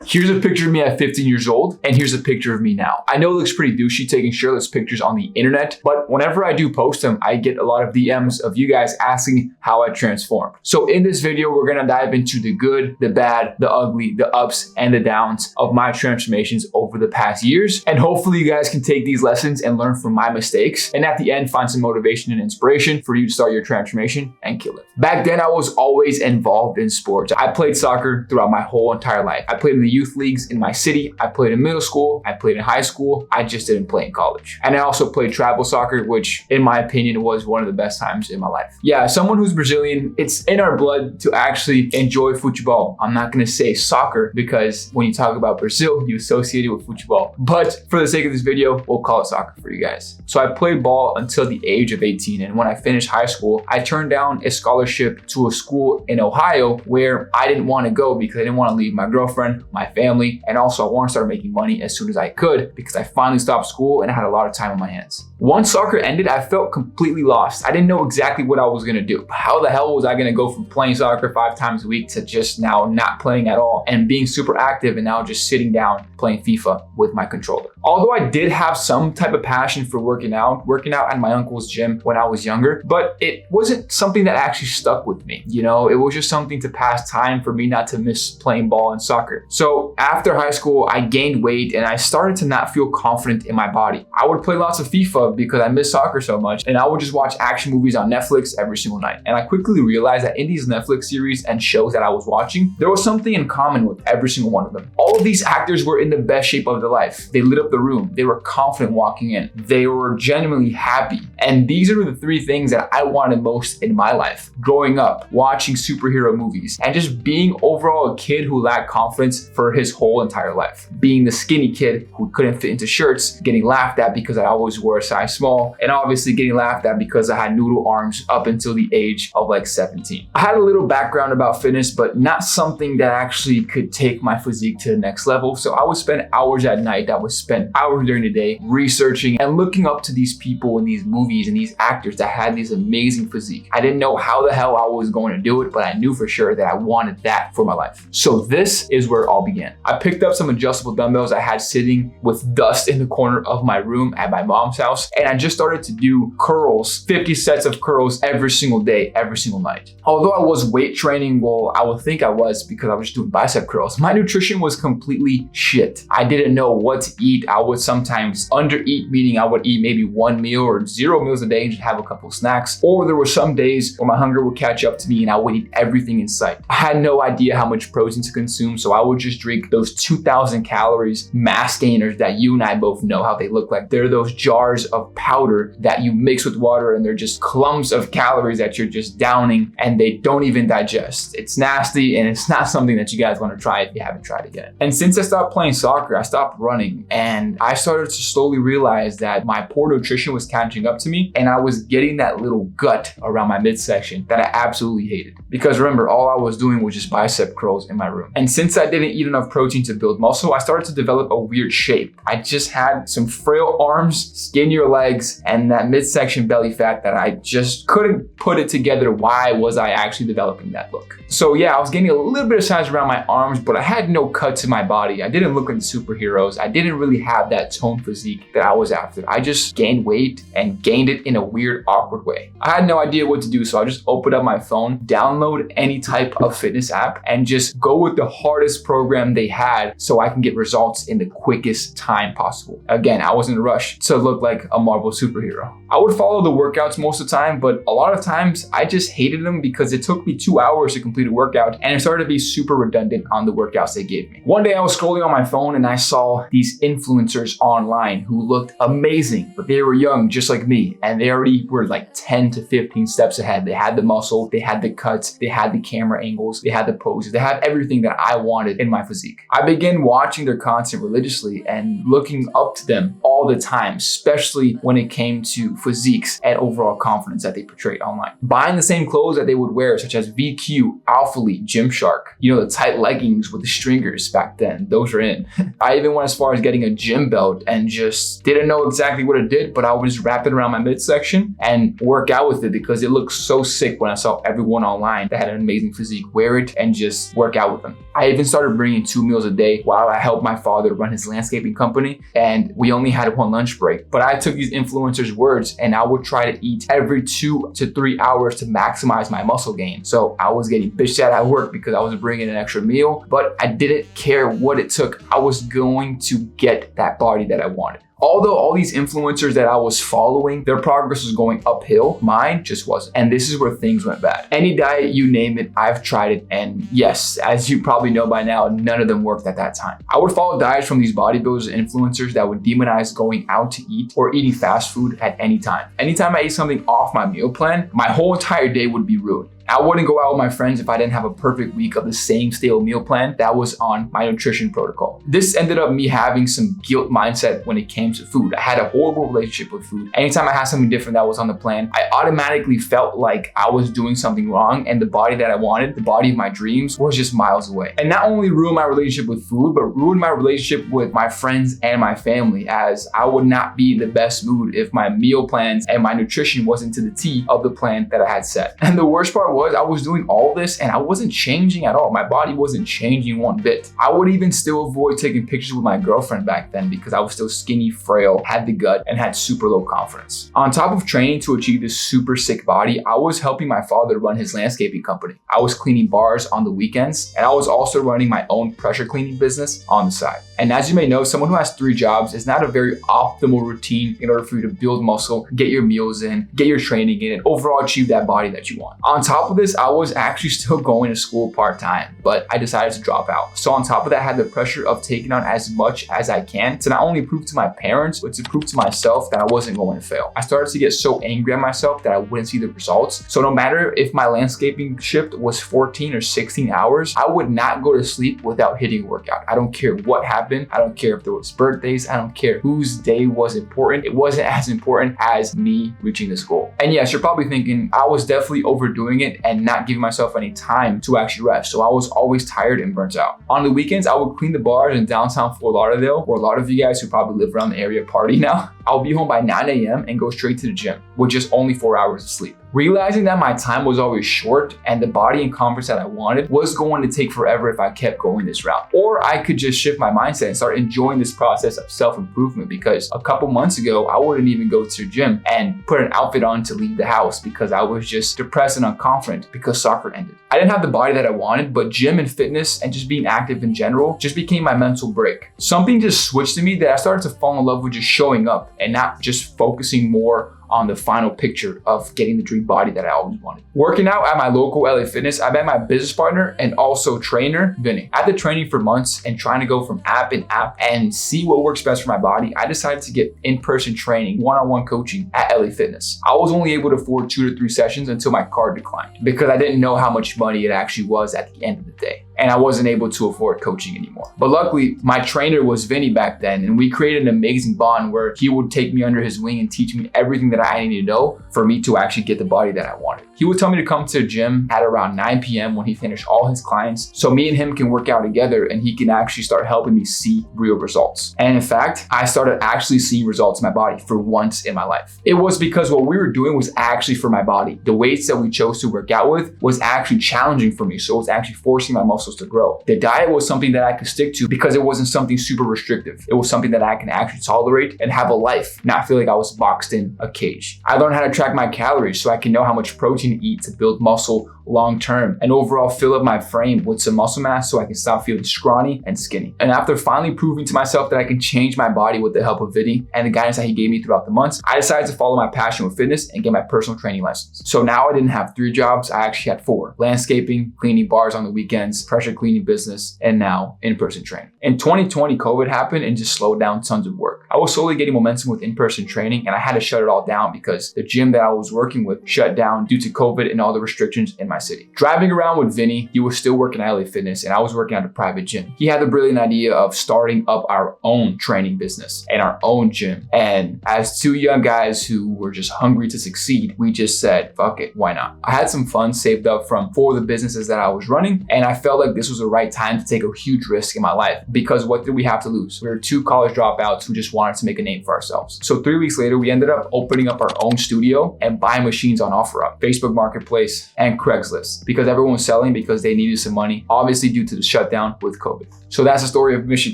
Here's a picture of me at 15 years old, and here's a picture of me now. I know it looks pretty douchey taking shirtless pictures on the internet, but whenever I do post them, I get a lot of DMs of you guys asking how I transformed. So in this video, we're gonna dive into the good, the bad, the ugly, the ups, and the downs of my transformations over the past years. And hopefully you guys can take these lessons and learn from my mistakes. And at the end, find some motivation and inspiration for you to start your transformation and kill it. Back then, I was always involved in sports. I played soccer throughout my whole entire life. I played in the youth leagues in my city. I played in middle school. I played in high school. I just didn't play in college. And I also played travel soccer, which in my opinion was one of the best times in my life. Yeah, as someone who's Brazilian, it's in our blood to actually enjoy football. I'm not gonna say soccer because when you talk about Brazil, you associate it with football. But for the sake of this video, we'll call it soccer for you guys. So I played ball until the age of 18. And when I finished high school, I turned down a scholarship to a school in Ohio where I didn't want to go because I didn't want to leave my girlfriend, my family, and also I want to start making money as soon as I could because I finally stopped school and I had a lot of time on my hands. Once soccer ended, I felt completely lost. I didn't know exactly what I was gonna do. How the hell was I gonna go from playing soccer 5 times a week to just now not playing at all and being super active and now just sitting down playing FIFA with my controller? Although I did have some type of passion for working out at my uncle's gym when I was younger, but it wasn't something that actually stuck with me. You know, it was just something to pass time for me not to miss playing ball and soccer. So after high school, I gained weight and I started to not feel confident in my body. I would play lots of FIFA because I miss soccer so much, and I would just watch action movies on Netflix every single night. And I quickly realized that in these Netflix series and shows that I was watching, there was something in common with every single one of them. All of these actors were in the best shape of their life. They lit up the room. They were confident walking in. They were genuinely happy. And these are the 3 things that I wanted most in my life. Growing up, watching superhero movies, and just being overall a kid who lacked confidence for his whole entire life. Being the skinny kid who couldn't fit into shirts, getting laughed at because I always wore a size small, and obviously getting laughed at because I had noodle arms up until the age of like 17. I had a little background about fitness, but not something that actually could take my physique to the next level. So I would spend hours at night, I would spend hours during the day researching and looking up to these people in these movies and these actors that had these amazing physique. I didn't know how the hell I was going to do it, but I knew for sure that I wanted that for my life. So this is where it all began. I picked up some adjustable dumbbells I had sitting with dust in the corner of my room at my mom's house, and I just started to do curls, 50 sets of curls every single day, every single night. Although I was weight training, well, I would think I was because I was just doing bicep curls. My nutrition was completely shit. I didn't know what to eat. I would sometimes undereat, meaning I would eat maybe 1 meal or 0 meals a day and just have a couple of snacks. Or there were some days where my hunger would catch up to me and I would eat everything in sight. I had no idea how much protein to consume, so I would just drink those 2,000 calories mass gainers that you and I both know how they look like. They're those jars of powder that you mix with water and they're just clumps of calories that you're just downing and they don't even digest. It's nasty and it's not something that you guys want to try if you haven't tried it yet. And since I stopped playing soccer, I stopped running and I started to slowly realize that my poor nutrition was catching up to me and I was getting that little gut around my midsection that I absolutely hated. Because remember, all I was doing was just bicep curls in my room. And since I didn't eat enough protein to build muscle, I started to develop a weird shape. I just had some frail arms, skinnier legs, and that midsection belly fat that I just couldn't put it together. Why was I actually developing that look? So yeah, I was gaining a little bit of size around my arms, but I had no cuts in my body. I didn't look like superheroes. I didn't really have that toned physique that I was after. I just gained weight and gained it in a weird, awkward way. I had no idea what to do, so I just opened up my phone, download any type of fitness app, and just go with the hardest program they had so I can get results in the quickest time possible. Again, I was in a rush to look like a Marvel superhero. I would follow the workouts most of the time, but a lot of times I just hated them because it took me 2 hours to complete a workout and it started to be super redundant on the workouts they gave me. One day I was scrolling on my phone and I saw these influencers online who looked amazing, but they were young just like me and they already were like 10 to 15 steps ahead. They had the muscle, they had the cuts, they had the camera angles, they had the poses, they had everything that I wanted in my physique. I began watching their content religiously and looking up to them all the time, especially when it came to physiques and overall confidence that they portrayed online. Buying the same clothes that they would wear, such as VQ, Alpha Elite, Gymshark, you know, the tight leggings with the stringers back then, those are in. I even went as far as getting a gym belt and just didn't know exactly what it did, but I would just wrap it around my midsection and work out with it because it looked so sick when I saw everyone online that had an amazing physique wear it and just work out with them. I even started bringing eating 2 meals a day while I helped my father run his landscaping company, and we only had 1 lunch break. But I took these influencers' words and I would try to eat every 2 to 3 hours to maximize my muscle gain. So I was getting bitched at work because I was bringing an extra meal, but I didn't care what it took. I was going to get that body that I wanted. Although all these influencers that I was following, their progress was going uphill, mine just wasn't. And this is where things went bad. Any diet, you name it, I've tried it. And yes, as you probably know by now, none of them worked at that time. I would follow diets from these bodybuilders and influencers that would demonize going out to eat or eating fast food at any time. Anytime I ate something off my meal plan, my whole entire day would be ruined. I wouldn't go out with my friends if I didn't have a perfect week of the same stale meal plan that was on my nutrition protocol. This ended up me having some guilt mindset when it came to food. I had a horrible relationship with food. Anytime I had something different that was on the plan, I automatically felt like I was doing something wrong, and the body that I wanted, the body of my dreams, was just miles away. And not only ruined my relationship with food, but ruined my relationship with my friends and my family, as I would not be in the best mood if my meal plans and my nutrition wasn't to the T of the plan that I had set. And the worst part was I was doing all this and I wasn't changing at all. My body wasn't changing one bit. I would even still avoid taking pictures with my girlfriend back then because I was still skinny, frail, had the gut, and had super low confidence. On top of training to achieve this super sick body, I was helping my father run his landscaping company. I was cleaning bars on the weekends, and I was also running my own pressure cleaning business on the side. And as you may know, someone who has 3 jobs is not a very optimal routine in order for you to build muscle, get your meals in, get your training in, and overall achieve that body that you want. On top of this, I was actually still going to school part-time, but I decided to drop out. So on top of that, I had the pressure of taking on as much as I can to not only prove to my parents, but to prove to myself that I wasn't going to fail. I started to get so angry at myself that I wouldn't see the results. So no matter if my landscaping shift was 14 or 16 hours, I would not go to sleep without hitting a workout. I don't care what happened. I don't care if there was birthdays. I don't care whose day was important. It wasn't as important as me reaching this goal. And yes, you're probably thinking I was definitely overdoing it and not giving myself any time to actually rest. So I was always tired and burnt out. On the weekends, I would clean the bars in downtown Fort Lauderdale, where a lot of you guys who probably live around the area party now. I'll be home by 9 a.m. and go straight to the gym with just only 4 hours of sleep. Realizing that my time was always short and the body and confidence that I wanted was going to take forever if I kept going this route. Or I could just shift my mindset and start enjoying this process of self-improvement, because a couple months ago, I wouldn't even go to the gym and put an outfit on to leave the house because I was just depressed and unconfident because soccer ended. I didn't have the body that I wanted, but gym and fitness and just being active in general just became my mental break. Something just switched to me that I started to fall in love with just showing up and not just focusing more on the final picture of getting the dream body that I always wanted. Working out at my local LA Fitness, I met my business partner and also trainer, Vinny. After training for months and trying to go from app in app and see what works best for my body, I decided to get in-person training, one-on-one coaching at LA Fitness. I was only able to afford 2 to 3 sessions until my card declined because I didn't know how much money it actually was at the end of the day. And I wasn't able to afford coaching anymore. But luckily, my trainer was Vinny back then, and we created an amazing bond where he would take me under his wing and teach me everything that I needed to know for me to actually get the body that I wanted. He would tell me to come to the gym at around 9 p.m. when he finished all his clients, so me and him can work out together and he can actually start helping me see real results. And in fact, I started actually seeing results in my body for once in my life. It was because what we were doing was actually for my body. The weights that we chose to work out with was actually challenging for me, so it was actually forcing my muscles to grow. The diet was something that I could stick to because it wasn't something super restrictive. It was something that I can actually tolerate and have a life, not feel like I was boxed in a cage. I learned how to track my calories so I can know how much protein to eat to build muscle long term and overall fill up my frame with some muscle mass so I can stop feeling scrawny and skinny. And after finally proving to myself that I can change my body with the help of Vinny and the guidance that he gave me throughout the months, I decided to follow my passion with fitness and get my personal training license. So now I didn't have 3 jobs, I actually had 4. Landscaping, cleaning bars on the weekends, pressure cleaning business, and now in-person training. In 2020, COVID happened and just slowed down tons of work. I was slowly getting momentum with in-person training and I had to shut it all down because the gym that I was working with shut down due to COVID and all the restrictions in my city. Driving around with Vinny, he was still working at LA Fitness and I was working at a private gym. He had the brilliant idea of starting up our own training business and our own gym. And as 2 young guys who were just hungry to succeed, we just said, fuck it, why not? I had some funds saved up from 4 of the businesses that I was running, and I felt like this was the right time to take a huge risk in my life because what did we have to lose? We were 2 college dropouts who just wanted to make a name for ourselves. So 3 weeks later, we ended up opening up our own studio and buying machines on OfferUp, Facebook Marketplace, and Craigslist. Craigslist because everyone was selling because they needed some money, obviously due to the shutdown with COVID. So that's the story of Mission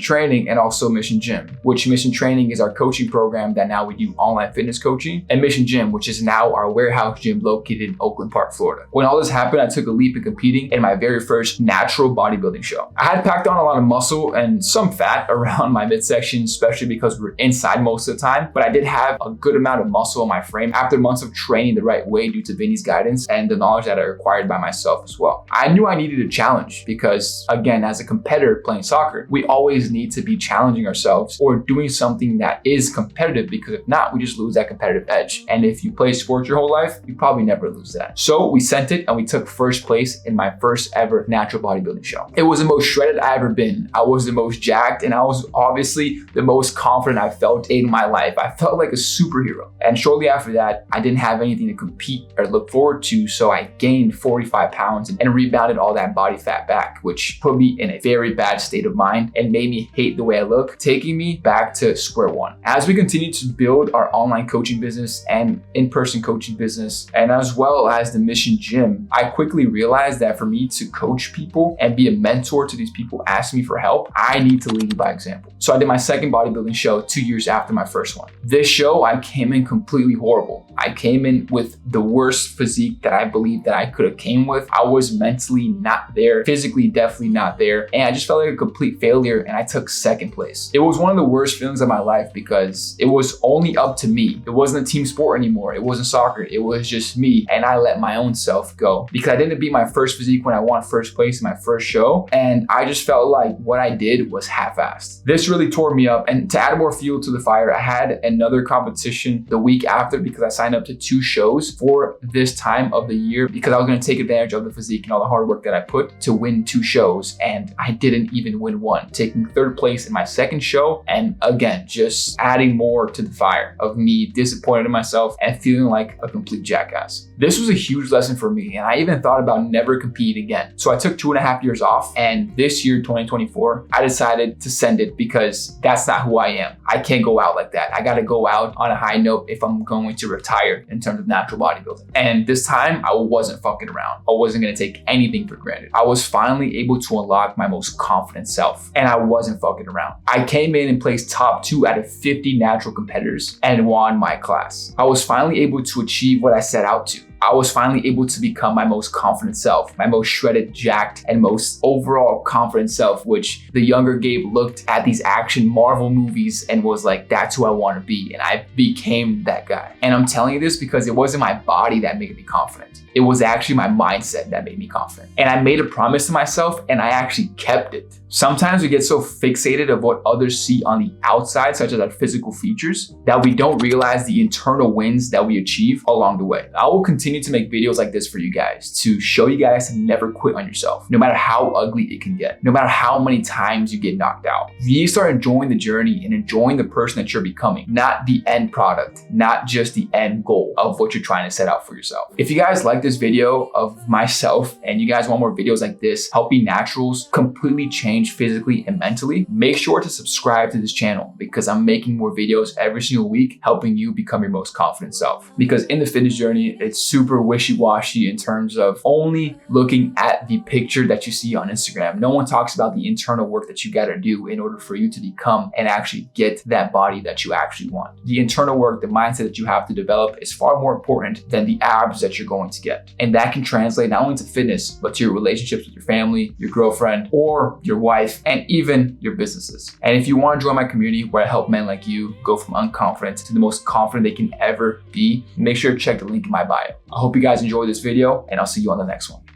Training and also Mission Gym, which Mission Training is our coaching program that now we do online fitness coaching, and Mission Gym, which is now our warehouse gym located in Oakland Park, Florida. When all this happened, I took a leap in competing in my very first natural bodybuilding show. I had packed on a lot of muscle and some fat around my midsection, especially because we're inside most of the time, but I did have a good amount of muscle in my frame after months of training the right way due to Vinny's guidance and the knowledge that I acquired by myself as well. I knew I needed a challenge because, again, as a competitor playing soccer, we always need to be challenging ourselves or doing something that is competitive, because if not, we just lose that competitive edge. And if you play sports your whole life, you probably never lose that. So we sent it and we took first place in my first ever natural bodybuilding show. It was the most shredded I've ever been. I was the most jacked, and I was obviously the most confident I felt in my life. I felt like a superhero. And shortly after that, I didn't have anything to compete or look forward to, so I gained 45 pounds and rebounded all that body fat back, which put me in a very bad state of mind and made me hate the way I look, taking me back to square one. As we continue to build our online coaching business and in-person coaching business, and as well as the Mission Gym, I quickly realized that for me to coach people and be a mentor to these people asking me for help, I need to lead by example. So I did my second bodybuilding show 2 years after my first one. This show, I came in completely horrible. I came in with the worst physique that I believe that I could have came with. I was mentally not there, physically definitely not there, and I just felt like a complete failure, and I took second place. It was one of the worst feelings of my life because it was only up to me. It wasn't a team sport anymore. It wasn't soccer. It was just me, and I let my own self go because I didn't beat my first physique when I won first place in my first show, and I just felt like what I did was half-assed. This really tore me up, and to add more fuel to the fire, I had another competition the week after because I signed up to 2 shows for this time of the year because I was going to take advantage of the physique and all the hard work that I put to win 2 shows, and I didn't even win one, taking third place in my second show, and again, just adding more to the fire of me disappointed in myself and feeling like a complete jackass. This was a huge lesson for me, and I even thought about never competing again. So I took 2.5 years off, and this year, 2024, I decided to send it because that's not who I am. I can't go out like that. I got to go out on a high note if I'm going to retire in terms of natural bodybuilding. And this time, I wasn't fucking around. I wasn't going to take anything for granted. I was finally able to unlock my most confident self, and I wasn't fucking around. I came in and placed top 2 out of 50 natural competitors and won my class. I was finally able to achieve what I set out to. I was finally able to become my most confident self, my most shredded, jacked, and most overall confident self, which the younger Gabe looked at these action Marvel movies and was like, that's who I want to be. And I became that guy. And I'm telling you this because it wasn't my body that made me confident. It was actually my mindset that made me confident. And I made a promise to myself and I actually kept it. Sometimes we get so fixated of what others see on the outside, such as our physical features, that we don't realize the internal wins that we achieve along the way. I will continue to make videos like this for you guys to show you guys to never quit on yourself, no matter how ugly it can get, no matter how many times you get knocked out. You need to start enjoying the journey and enjoying the person that you're becoming, not the end product, not just the end goal of what you're trying to set out for yourself. If you guys like this video of myself and you guys want more videos like this, helping naturals completely change physically and mentally, make sure to subscribe to this channel because I'm making more videos every single week helping you become your most confident self. Because in the fitness journey, it's super wishy-washy in terms of only looking at the picture that you see on Instagram. No one talks about the internal work that you gotta do in order for you to become and actually get that body that you actually want. The internal work, the mindset that you have to develop is far more important than the abs that you're going to get. And that can translate not only to fitness, but to your relationships with your family, your girlfriend, or your wife, and even your businesses. And if you want to join my community where I help men like you go from unconfident to the most confident they can ever be, make sure to check the link in my bio. I hope you guys enjoyed this video, and I'll see you on the next one.